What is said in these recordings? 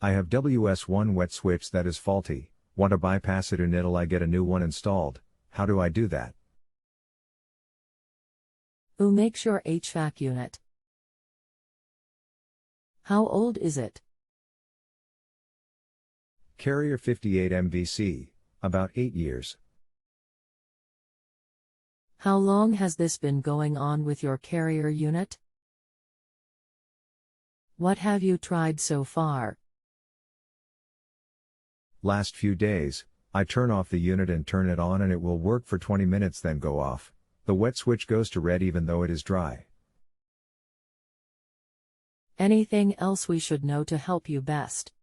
I have WS-1 wet switch that is faulty, want to bypass it until I get a new one installed. How do I do that? Who makes your HVAC unit? How old is it? Carrier 58 MVC, about 8 years. How long has this been going on with your Carrier unit? What have you tried so far? Last few days, I turn off the unit and turn it on and it will work for 20 minutes then go off. The wet switch goes to red even though it is dry. Anything else we should know to help you best?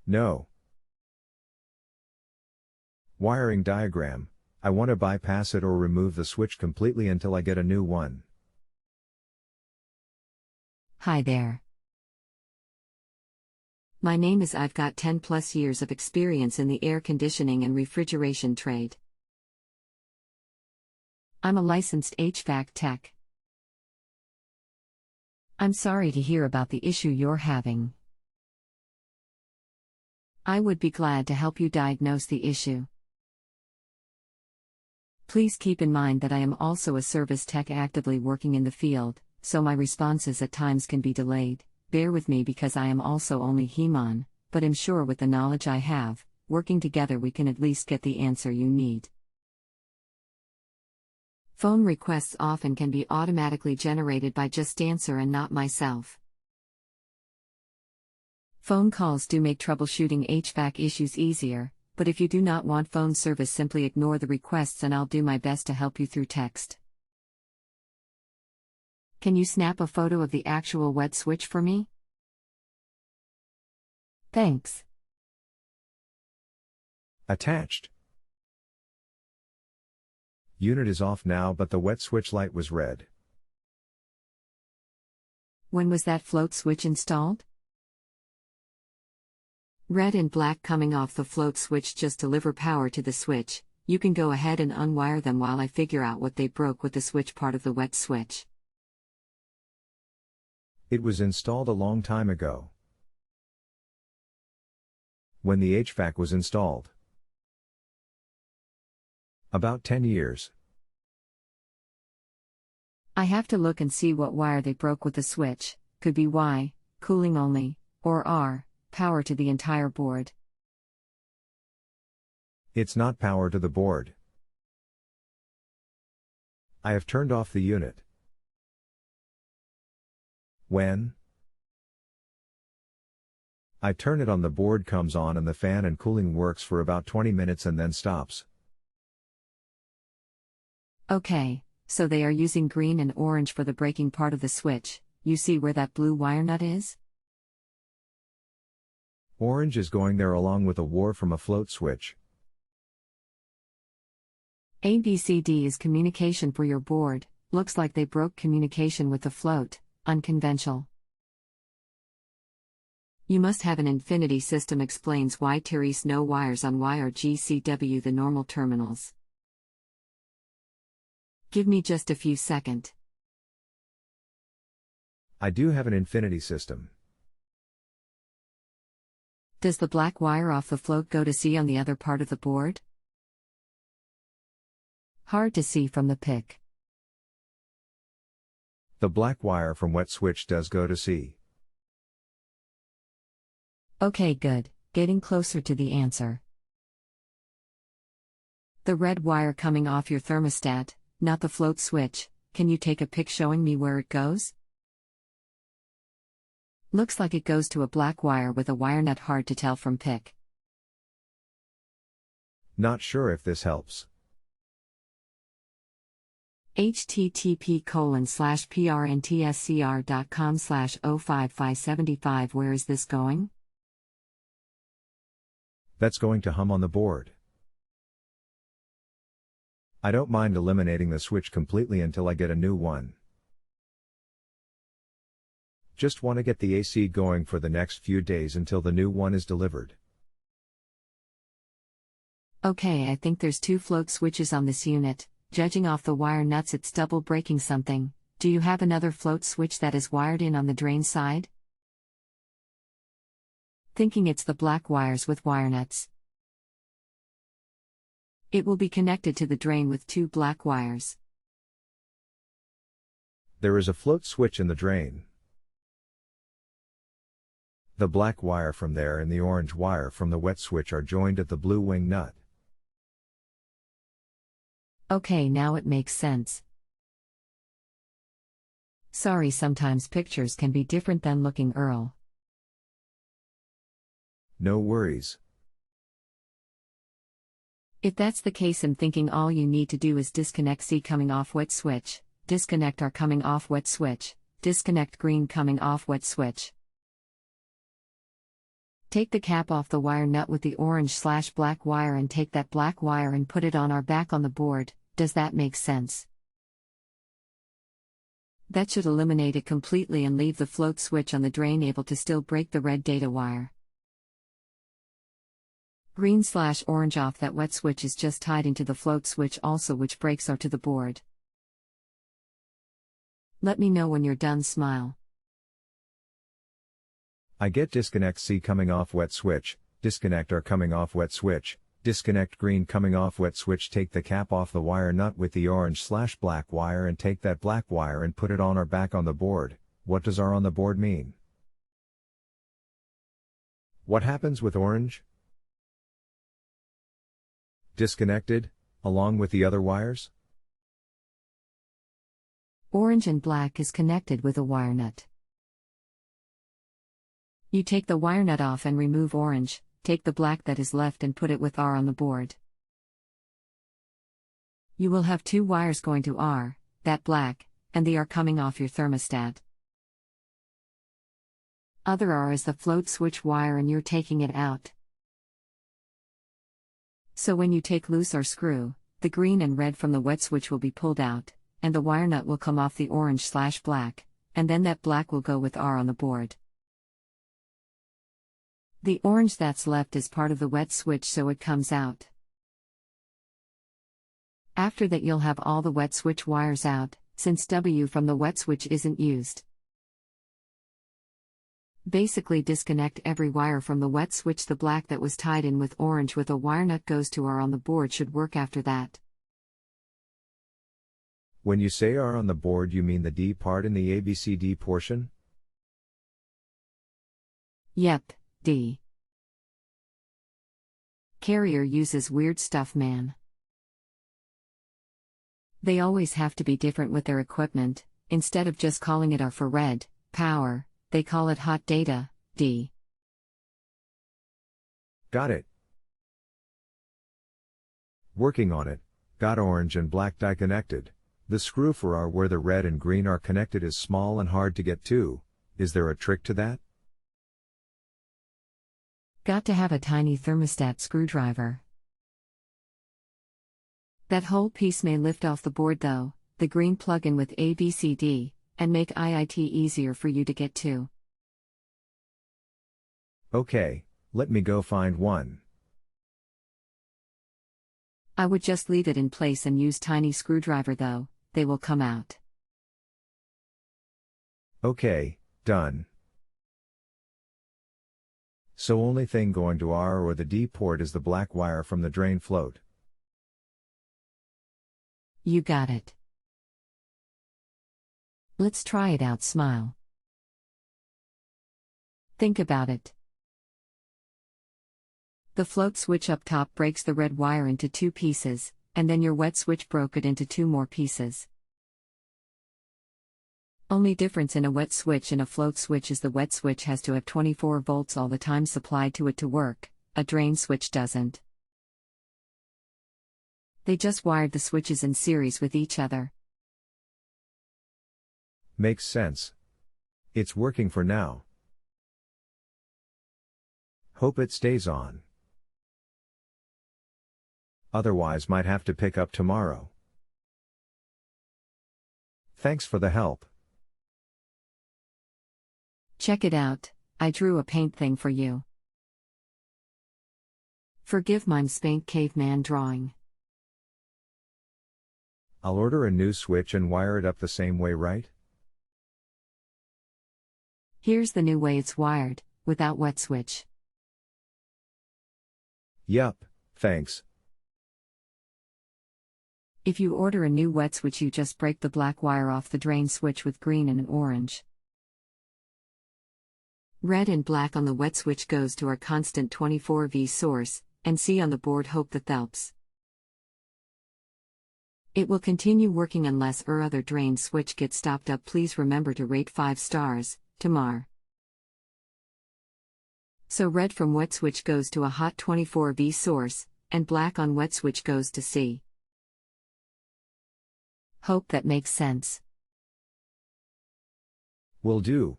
No. Wiring diagram. I want to bypass it or remove the switch completely until I get a new one. Hi there. My name is I've got 10 plus years of experience in the air conditioning and refrigeration trade. I'm a licensed HVAC tech. I'm sorry to hear about the issue you're having. I would be glad to help you diagnose the issue. Please keep in mind that I am also a service tech actively working in the field, so my responses at times can be delayed. Bear with me because I am also only human, but am sure with the knowledge I have, working together we can at least get the answer you need. Phone requests often can be automatically generated by JustAnswer and not myself. Phone calls do make troubleshooting HVAC issues easier, but if you do not want phone service, simply ignore the requests and I'll do my best to help you through text. Can you snap a photo of the actual wet switch for me? Thanks. Attached. Unit is off now but the wet switch light was red. When was that float switch installed? Red and black coming off the float switch just deliver power to the switch. You can go ahead and unwire them while I figure out what they broke with the switch part of the wet switch. It was installed a long time ago. When the HVAC was installed? About 10 years. I have to look and see what wire they broke with the switch. Could be Y, cooling only, or R, power to the entire board. It's not power to the board. I have turned off the unit. When? I turn it on, the board comes on and the fan and cooling works for about 20 minutes and then stops. Okay, so they are using green and orange for the breaking part of the switch. You see where that blue wire nut is? Orange is going there along with a wire from a float switch. ABCD is communication for your board. Looks like they broke communication with the float. Unconventional. You must have an infinity system, explains why Therese no wires on Y or GCW the normal terminals. Give me just a few seconds. I do have an infinity system. Does the black wire off the float go to C on the other part of the board? Hard to see from the pic. The black wire from wet switch does go to C. Okay, good, getting closer to the answer. The red wire coming off your thermostat, not the float switch. Can you take a pic showing me where it goes? Looks like it goes to a black wire with a wire nut, hard to tell from pic. Not sure if this helps. http://prntscr.com/05575. Where is this going? That's going to hum on the board. I don't mind eliminating the switch completely until I get a new one. Just want to get the AC going for the next few days until the new one is delivered. Okay, I think there's 2 float switches on this unit. Judging off the wire nuts, it's double breaking something. Do you have another float switch that is wired in on the drain side? thinking it's the black wires with wire nuts. It will be connected to the drain with 2 black wires. There is a float switch in the drain. The black wire from there and the orange wire from the wet switch are joined at the blue wing nut. Okay, now it makes sense. Sorry, sometimes pictures can be different than looking, Earl. No worries. If that's the case, I'm thinking all you need to do is disconnect C coming off wet switch, disconnect R coming off wet switch, disconnect green coming off wet switch. Take the cap off the wire nut with the orange/black wire and take that black wire and put it on R back on the board. Does that make sense? That should eliminate it completely and leave the float switch on the drain able to still break the red data wire. Green/orange off that wet switch is just tied into the float switch also, which breaks R to the board. Let me know when you're done, smile. I get disconnect C coming off wet switch, disconnect R coming off wet switch, disconnect green coming off wet switch, take the cap off the wire nut with the orange/black wire and take that black wire and put it on or back on the board. What does R on the board mean? What happens with orange? Disconnected, along with the other wires? Orange and black is connected with a wire nut. You take the wire nut off and remove orange, take the black that is left and put it with R on the board. You will have 2 wires going to R, that black, and the R coming off your thermostat. Other R is the float switch wire and you're taking it out. So when you take loose R screw, the green and red from the wet switch will be pulled out, and the wire nut will come off the orange/black, and then that black will go with R on the board. The orange that's left is part of the wet switch, so it comes out. After that you'll have all the wet switch wires out, since W from the wet switch isn't used. Basically disconnect every wire from the wet switch. The black that was tied in with orange with a wire nut goes to R on the board should work after that. When you say R on the board, you mean the D part in the ABCD portion? Yep, D. Carrier uses weird stuff, man. They always have to be different with their equipment. Instead of just calling it R for red, power, they call it hot data, D. Got it. Working on it. Got orange and black die connected. The screw for R where the red and green are connected is small and hard to get to. Is there a trick to that? Got to have a tiny thermostat screwdriver. That whole piece may lift off the board though, the green plug-in with ABCD, and make it easier for you to get to. Okay, let me go find one. I would just leave it in place and use tiny screwdriver though, they will come out. Okay, done. So only thing going to R or the D port is the black wire from the drain float. You got it. Let's try it out, smile. Think about it. The float switch up top breaks the red wire into 2 pieces, and then your wet switch broke it into 2 more pieces. Only difference in a wet switch and a float switch is the wet switch has to have 24 volts all the time supplied to it to work, a drain switch doesn't. They just wired the switches in series with each other. Makes sense. It's working for now. Hope it stays on. Otherwise might have to pick up tomorrow. Thanks for the help. Check it out, I drew a paint thing for you. Forgive my spank caveman drawing. I'll order a new switch and wire it up the same way, right? Here's the new way it's wired, without wet switch. Yup, thanks. If you order a new wet switch, you just break the black wire off the drain switch with green and orange. Red and black on the wet switch goes to our constant 24V source, and C on the board hope the Phelps. It will continue working unless other drain switch gets stopped up. Please remember to rate 5 stars, Tamar. So red from wet switch goes to a hot 24V source, and black on wet switch goes to C. Hope that makes sense. Will do.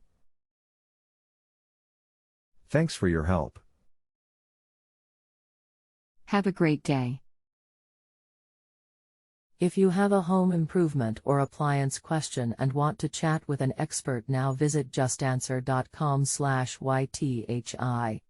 Thanks for your help. Have a great day. If you have a home improvement or appliance question and want to chat with an expert now, visit justanswer.com/ythi.